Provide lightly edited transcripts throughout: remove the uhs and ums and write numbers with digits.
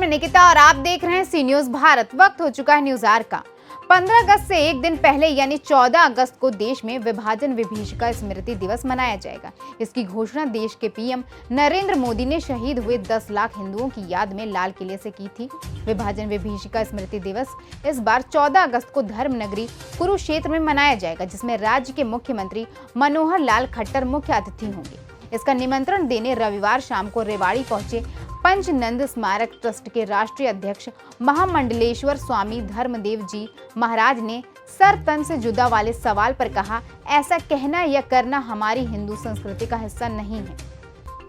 मैं निकिता और आप देख रहे हैं सी न्यूज भारत। वक्त हो चुका है न्यूज आवर का। 15 अगस्त से एक दिन पहले यानी 14 अगस्त को देश में विभाजन विभीषिका स्मृति दिवस मनाया जाएगा। इसकी घोषणा देश के पीएम नरेंद्र मोदी ने शहीद हुए 10 लाख हिंदुओं की याद में लाल किले से की थी। विभाजन विभीषिका स्मृति दिवस इस बार 14 अगस्त को धर्म नगरी कुरुक्षेत्र में मनाया जाएगा, जिसमें राज्य के मुख्यमंत्री मनोहर लाल खट्टर मुख्य अतिथि होंगे। इसका निमंत्रण देने रविवार शाम को रेवाड़ी पहुंचे पंचनंद स्मारक ट्रस्ट के राष्ट्रीय अध्यक्ष महामंडलेश्वर स्वामी धर्मदेव जी महाराज ने सर तन से जुदा वाले सवाल पर कहा, ऐसा कहना या करना हमारी हिंदू संस्कृति का हिस्सा नहीं है।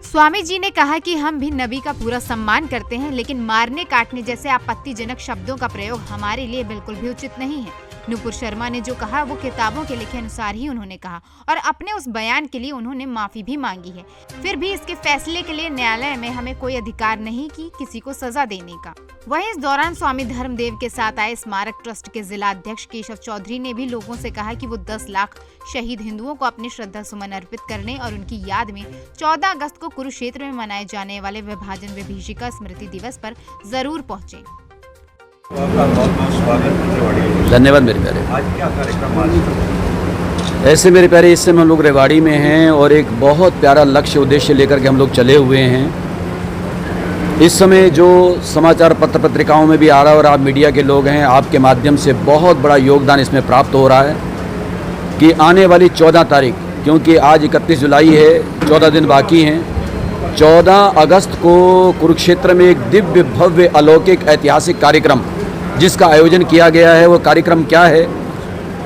स्वामी जी ने कहा कि हम भी नबी का पूरा सम्मान करते हैं, लेकिन मारने काटने जैसे आपत्तिजनक शब्दों का प्रयोग हमारे लिए बिल्कुल भी उचित नहीं है। नुपुर शर्मा ने जो कहा वो किताबों के लिखे अनुसार ही उन्होंने कहा और अपने उस बयान के लिए उन्होंने माफी भी मांगी है। फिर भी इसके फैसले के लिए न्यायालय में हमें कोई अधिकार नहीं कि किसी को सजा देने का। वहीं इस दौरान स्वामी धर्मदेव के साथ आए स्मारक ट्रस्ट के जिला अध्यक्ष केशव चौधरी ने भी लोगों से कहा कि वो 10 लाख शहीद हिंदुओं को अपनी श्रद्धा सुमन अर्पित करने और उनकी याद में 14 अगस्त को कुरुक्षेत्र में मनाए जाने वाले विभाजन विभीषिका स्मृति दिवस पर जरूर पहुंचे। आपका बहुत बहुत स्वागत। धन्यवाद मेरे प्यारे। आज क्या कार्यक्रम? ऐसे मेरे प्यारे, इस समय हम लोग रेवाड़ी में हैं और एक बहुत प्यारा लक्ष्य उद्देश्य लेकर के हम लोग चले हुए हैं। इस समय जो समाचार पत्र पत्रिकाओं में भी आ रहा है और आप मीडिया के लोग हैं, आपके माध्यम से बहुत बड़ा योगदान इसमें प्राप्त हो रहा है कि आने वाली 14 तारीख, क्योंकि आज 31 जुलाई है, 14 दिन बाकी हैं, 14 अगस्त को कुरुक्षेत्र में एक दिव्य भव्य अलौकिक ऐतिहासिक कार्यक्रम जिसका आयोजन किया गया है। वो कार्यक्रम क्या है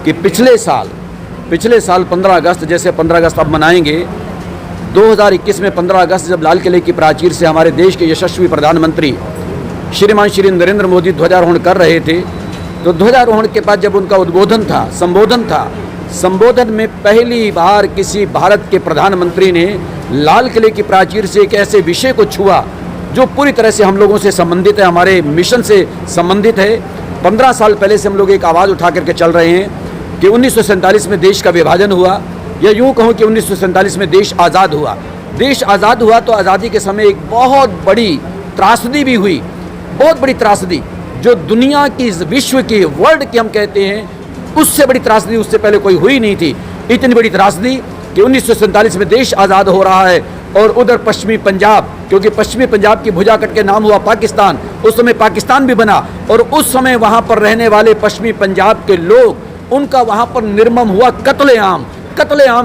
कि पिछले साल 15 अगस्त, जैसे 15 अगस्त अब मनाएंगे, 2021 में 15 अगस्त जब लाल किले की प्राचीर से हमारे देश के यशस्वी प्रधानमंत्री श्रीमान श्री नरेंद्र मोदी ध्वजारोहण कर रहे थे, तो ध्वजारोहण के बाद जब उनका संबोधन में पहली बार किसी भारत के प्रधानमंत्री ने लाल किले की प्राचीर से एक ऐसे विषय को छुआ जो पूरी तरह से हम लोगों से संबंधित है, हमारे मिशन से संबंधित है। 15 साल पहले से हम लोग एक आवाज़ उठा करके चल रहे हैं कि 1947 में देश का विभाजन हुआ, या यूँ कहूँ कि 1947 में देश आज़ाद हुआ। देश आज़ाद हुआ तो आज़ादी के समय एक बहुत बड़ी त्रासदी भी हुई, बहुत बड़ी त्रासदी, जो दुनिया की, विश्व की, वर्ल्ड की हम कहते हैं, उससे बड़ी त्रासदी उससे पहले कोई हुई नहीं थी। इतनी बड़ी त्रासदी कि 1947 में देश आज़ाद हो रहा है और उधर पश्चिमी पंजाब, क्योंकि पश्चिमी पंजाब की भुजा कट के नाम हुआ पाकिस्तान, उस समय पाकिस्तान भी बना, और उस समय वहाँ पर रहने वाले पश्चिमी पंजाब के लोग, उनका वहाँ पर निर्मम हुआ कत्लेआम।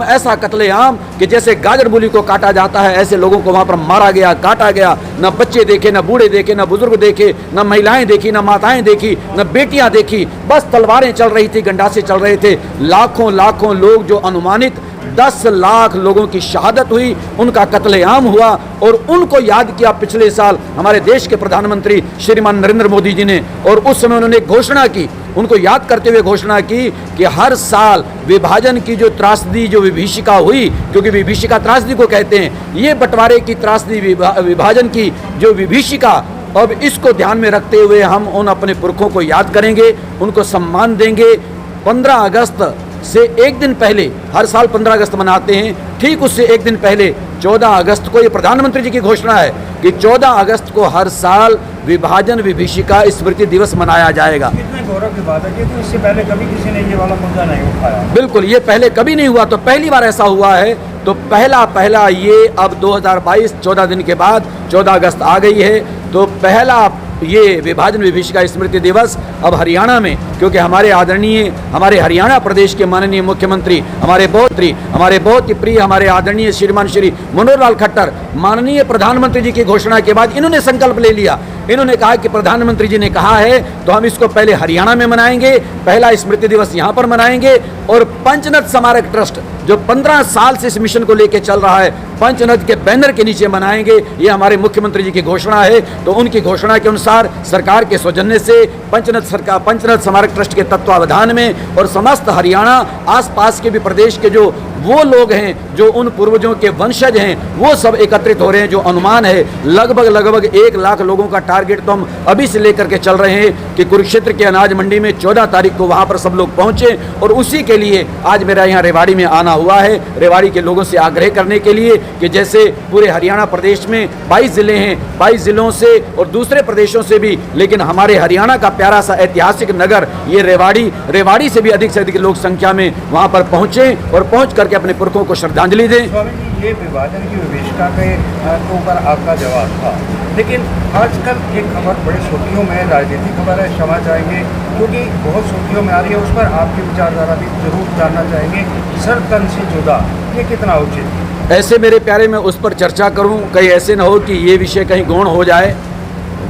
ऐसा कत्लेआम कि जैसे गाजर मूली को काटा जाता है, ऐसे लोगों को वहाँ पर मारा गया, काटा गया। न बच्चे देखे, न बूढ़े देखे, न बुजुर्ग देखे, न महिलाएं देखी, न माताएं देखी, न बेटियां देखी, बस तलवारें चल रही थी, गंडासे चल रहे थे। लाखों लोग, जो अनुमानित 10 लाख लोगों की शहादत हुई, उनका कत्लेआम हुआ, और उनको याद किया पिछले साल हमारे देश के प्रधानमंत्री श्रीमान नरेंद्र मोदी जी ने। और उस समय उन्होंने घोषणा की, उनको याद करते हुए घोषणा की कि हर साल विभाजन की जो त्रासदी, जो विभीषिका हुई, क्योंकि विभीषिका त्रासदी को कहते हैं, ये बंटवारे की त्रासदी, विभाजन की जो विभीषिका, अब इसको ध्यान में रखते हुए हम उन अपने पुरखों को याद करेंगे, उनको सम्मान देंगे। 15 अगस्त से एक दिन पहले, हर साल 15 अगस्त मनाते हैं, ठीक उससे एक दिन पहले 14 अगस्त को, ये प्रधानमंत्री जी की घोषणा है कि 14 अगस्त को हर साल विभाजन विभीषिका स्मृति दिवस मनाया जाएगा। कितने गौरव की बात है कि इससे पहले कभी किसी ने ये वाला मुद्दा नहीं उठाया। बिल्कुल, ये पहले कभी नहीं हुआ, तो पहली बार ऐसा हुआ है। तो पहला ये अब 2022 14 दिन के बाद 14 अगस्त आ गई है, तो पहला ये विभाजन विभीषिका स्मृति दिवस अब हरियाणा में, क्योंकि हमारे हरियाणा प्रदेश के माननीय मुख्यमंत्री, हमारे बहुत ही प्रिय, हमारे आदरणीय श्रीमान श्री मनोहर लाल खट्टर, माननीय प्रधानमंत्री जी की घोषणा के बाद इन्होंने संकल्प ले लिया। इन्होंने कहा कि प्रधानमंत्री जी ने कहा है तो हम इसको पहले हरियाणा में मनाएंगे, पहला स्मृति दिवस यहाँ पर मनाएंगे, और पंचनद स्मारक ट्रस्ट जो 15 साल से इस मिशन को लेकर चल रहा है, पंचनद के बैनर के नीचे मनाएंगे। ये हमारे मुख्यमंत्री जी की घोषणा है। तो उनकी घोषणा के अनुसार सरकार के सौजन्य से पंचनद स्मारक ट्रस्ट के तत्वावधान में और समस्त हरियाणा, आसपास के भी प्रदेश के जो वो लोग हैं जो उन पूर्वजों के वंशज हैं, वो सब एकत्रित हो रहे हैं। जो अनुमान है लगभग 1 लाख लोगों का टारगेट तो हम अभी से लेकर के चल रहे हैं कि कुरुक्षेत्र के अनाज मंडी में 14 तारीख को वहाँ पर सब लोग पहुँचे, और उसी के लिए आज मेरा यहाँ रेवाड़ी में आना हुआ है। रेवाड़ी के लोगों से आग्रह करने के लिए कि जैसे पूरे हरियाणा प्रदेश में 22 जिले हैं, 22 जिलों से और दूसरे प्रदेशों से भी, लेकिन हमारे हरियाणा का प्यारा सा ऐतिहासिक नगर ये रेवाड़ी से भी अधिक लोग संख्या में वहां पर पहुंचे और पहुंच करके अपने पुरखों को श्रद्धांजलि दें। स्वामी जी, ये विभाजन की विभीषिका के ऊपर आपका जवाब था, लेकिन आजकल एक खबर बड़ी सुर्खियों में, राजनीतिक खबर है, क्षमा चाहेंगे क्योंकि बहुत सुर्खियों में आ रही है, उस पर आपकी विचारधारा भी जरूर जानना चाहेंगे। सर तन से जुदा, ये कितना उचित? ऐसे मेरे प्यारे मैं उस पर चर्चा करूं, कहीं ऐसे न हो कि ये विषय कहीं गौण हो जाए।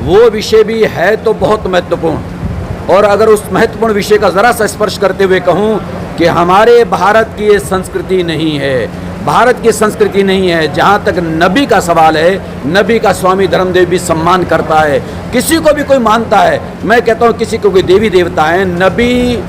वो विषय भी है तो बहुत महत्वपूर्ण, और अगर उस महत्वपूर्ण विषय का ज़रा सा स्पर्श करते हुए कहूं कि हमारे भारत की ये संस्कृति नहीं है, भारत की संस्कृति नहीं है। जहाँ तक नबी का सवाल है, नबी का स्वामी धर्मदेव भी सम्मान करता है, किसी को भी कोई मानता है। मैं कहता हूँ किसी को कोई देवी देवता है, नबी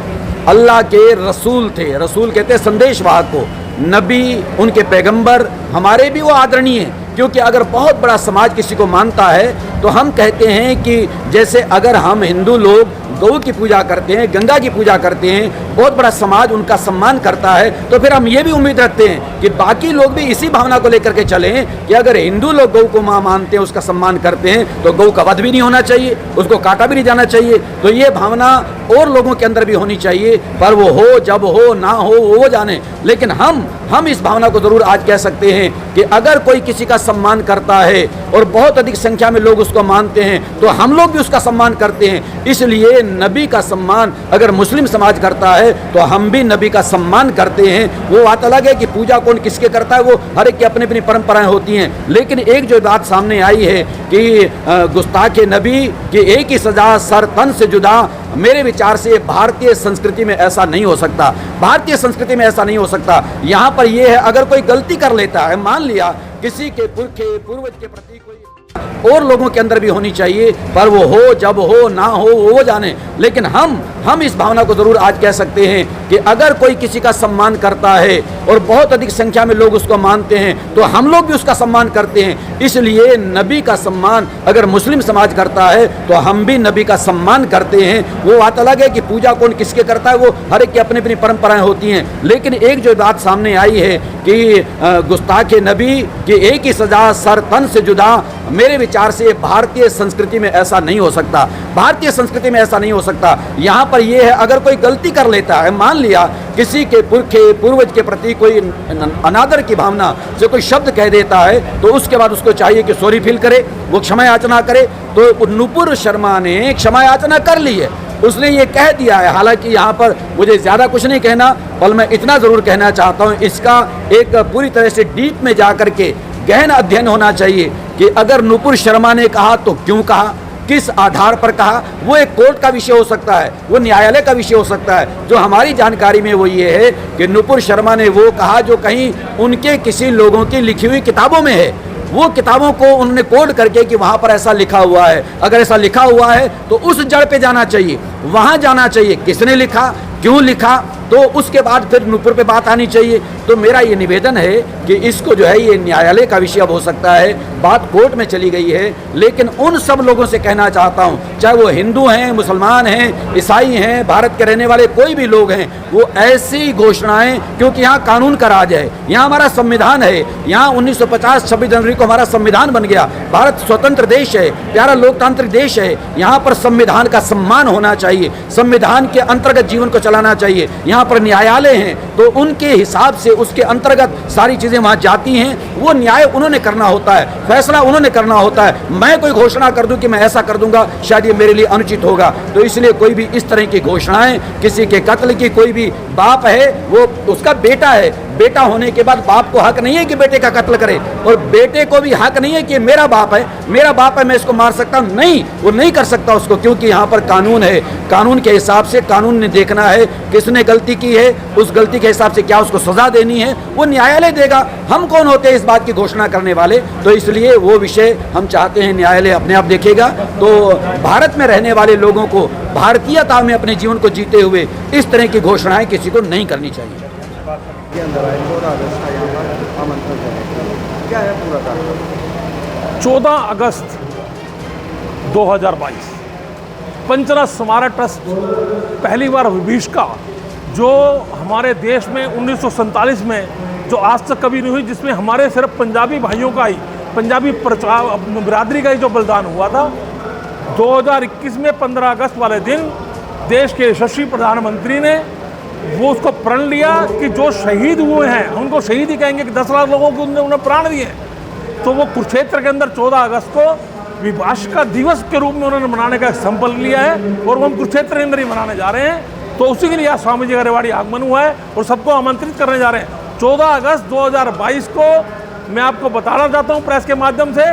अल्लाह के रसूल थे, रसूल कहते हैं संदेशवाहक को, नबी उनके पैगंबर हमारे भी वो आदरणीय हैं। क्योंकि अगर बहुत बड़ा समाज किसी को मानता है तो हम कहते हैं कि जैसे अगर हम हिंदू लोग गौ की पूजा करते हैं, गंगा की पूजा करते हैं, बहुत बड़ा समाज उनका सम्मान करता है, तो फिर हम ये भी उम्मीद रखते हैं कि बाकी लोग भी इसी भावना को लेकर के चलें कि अगर हिंदू लोग गौ को माँ मानते हैं, उसका सम्मान करते हैं, तो गौ का वध भी नहीं होना चाहिए, उसको काटा भी नहीं जाना चाहिए। तो ये भावना और लोगों के अंदर भी होनी चाहिए, पर वो हो जब हो ना हो वो जाने। लेकिन हम इस भावना को जरूर आज कह सकते हैं कि अगर कोई किसी का सम्मान करता है और बहुत अधिक संख्या में लोग उसको मानते हैं, तो हम लोग भी उसका सम्मान करते हैं। इसलिए नबी का सम्मान अगर मुस्लिम समाज करता है तो हम भी नबी का सम्मान करते हैं। वो बात अलग है कि पूजा कौन किसके करता है, वो हर एक की अपनी अपनी परंपराएं होती हैं। लेकिन एक जो बात सामने आई है कि गुस्ताखे नबी की एक ही सजा, सर तन से जुदा, मेरे विचार से भारतीय संस्कृति में ऐसा नहीं हो सकता, भारतीय संस्कृति में ऐसा नहीं हो सकता। यहाँ पर यह है, अगर कोई गलती कर लेता है, मान लिया किसी के पुरखे पूर्वज के प्रति कोई और लोगों के अंदर भी होनी चाहिए, पर वो हो जब हो ना हो वो जाने। लेकिन हम इस भावना को जरूर आज कह सकते हैं कि अगर कोई किसी का सम्मान करता है और बहुत अधिक संख्या में लोग उसको मानते हैं, तो हम लोग भी उसका सम्मान करते हैं। इसलिए नबी का सम्मान अगर मुस्लिम समाज करता है तो हम भी नबी का सम्मान करते हैं। वो बात अलग है कि पूजा कौन किसके करता है, वो हर एक की अपनी अपनी परंपराएं होती हैं। लेकिन एक जो बात सामने आई है कि गुस्ताखे नबी की एक ही सजा, सर तन से जुदा, मेरे विचार से भारतीय संस्कृति में ऐसा नहीं हो सकता, भारतीय संस्कृति में ऐसा नहीं हो सकता। यहाँ पर यह है, अगर कोई गलती कर लेता है, मान लिया किसी के पुरखे पूर्वज के प्रति कोई अनादर की भावना से कोई शब्द कह देता है, तो उसके बाद उसको चाहिए कि सॉरी फील करे, वो क्षमा याचना करे। तो नुपुर शर्मा ने क्षमा याचना कर ली है, उसने ये कह दिया है। हालांकि यहाँ पर मुझे ज़्यादा कुछ नहीं कहना, पर मैं इतना ज़रूर कहना चाहता हूँ, इसका एक पूरी तरह से डीप में जा कर के गहन अध्ययन होना चाहिए कि अगर नुपुर शर्मा ने कहा तो क्यों कहा, किस आधार पर कहा। वो एक कोर्ट का विषय हो सकता है, वो न्यायालय का विषय हो सकता है। जो हमारी जानकारी में वो ये है कि नुपुर शर्मा ने वो कहा जो कहीं उनके किसी लोगों की लिखी हुई किताबों में है, वो किताबों को उन्होंने कोड करके कि वहाँ पर ऐसा लिखा हुआ है। अगर ऐसा लिखा हुआ है तो उस जड़ पे जाना चाहिए, वहाँ जाना चाहिए, किसने लिखा, क्यों लिखा, तो उसके बाद फिर नुपुर पे बात आनी चाहिए। तो मेरा ये निवेदन है कि इसको जो है ये न्यायालय का विषय अब हो सकता है, बात कोर्ट में चली गई है। लेकिन उन सब लोगों से कहना चाहता हूँ, चाहे वो हिंदू हैं, मुसलमान हैं, ईसाई हैं, भारत के रहने वाले कोई भी लोग हैं, वो ऐसी घोषणाएं, क्योंकि यहाँ कानून का राज है, यहाँ हमारा संविधान है, यहाँ 1950 26 जनवरी को हमारा संविधान बन गया, भारत स्वतंत्र देश है, प्यारा लोकतांत्रिक देश है। यहाँ पर संविधान का सम्मान होना चाहिए, संविधान के अंतर्गत जीवन को चलाना चाहिए। यहाँ पर न्यायालय हैं तो उनके हिसाब से उसके अंतर्गत सारी चीज़ें वहाँ जाती हैं, वो न्याय उन्होंने करना होता है, फैसला उन्होंने करना होता है। मैं कोई घोषणा कर दूं कि मैं ऐसा कर दूंगा, शायद ये मेरे लिए अनुचित होगा। तो इसलिए कोई भी इस तरह की घोषणाएं, किसी के कत्ल की, कोई भी बाप है वो उसका बेटा है, बेटा होने के बाद बाप को हक नहीं है कि बेटे का कत्ल करे, और बेटे को भी हक नहीं है कि मेरा बाप है, मेरा बाप है, मैं इसको मार सकता हूँ, नहीं, वो नहीं कर सकता उसको, क्योंकि यहाँ पर कानून है। कानून के हिसाब से कानून ने देखना है किसने गलती की है, उस गलती के हिसाब से क्या उसको सजा देनी है, वो न्यायालय देगा। हम कौन होते हैं इस बात की घोषणा करने वाले? तो इसलिए वो विषय हम चाहते हैं न्यायालय अपने आप देखेगा। तो भारत में रहने वाले लोगों को भारतीयता में अपने जीवन को जीते हुए इस तरह की घोषणाएं किसी को नहीं करनी चाहिए। के अंदर आए 14 अगस्त का यहाँ पर आमंत्रण करेंगे, क्या है पूरा कार्यक्रम? 14 अगस्त 2022 पंचरस स्मारक ट्रस्ट पहली बार विभीषिका जो हमारे देश में 1947 में जो आज तक कभी नहीं हुई, जिसमें हमारे सिर्फ पंजाबी भाइयों का ही, पंजाबी बिरादरी का ही जो बलिदान हुआ था, 2021 में 15 अगस्त वाले दिन देश के यशस्वी प्रधानमंत्री ने वो उसको प्रण लिया कि जो शहीद हुए हैं उनको शहीद ही कहेंगे कि 10 लाख लोगों को उन्हें प्राण दिए। तो वो कुरुक्षेत्र के अंदर 14 अगस्त को विभाषिका दिवस के रूप में उन्होंने मनाने का संकल्प लिया है और वो हम कुरुक्षेत्र के अंदर ही मनाने जा रहे हैं। तो उसी के लिए आज स्वामी जी का रेवाड़ी आगमन हुआ है और सबको आमंत्रित करने जा रहे हैं। 14 अगस्त 2022 को मैं आपको बताना चाहता हूँ प्रेस के माध्यम से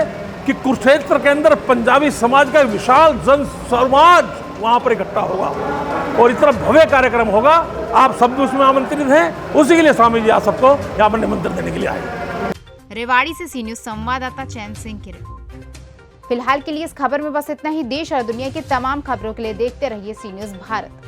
कि कुरुक्षेत्र के अंदर पंजाबी समाज का विशाल जन समाज वहाँ पर इकट्ठा होगा और इतना भव्य कार्यक्रम होगा। आप सब भी उसमें आमंत्रित हैं। उसी के लिए स्वामी जी आप सबको यहाँ पर निमंत्रण देने के लिए आए। रेवाड़ी से सी न्यूज संवाददाता चैन सिंह की रिपोर्ट। फिलहाल के लिए इस खबर में बस इतना ही। देश और दुनिया की तमाम खबरों के लिए देखते रहिए सी न्यूज भारत।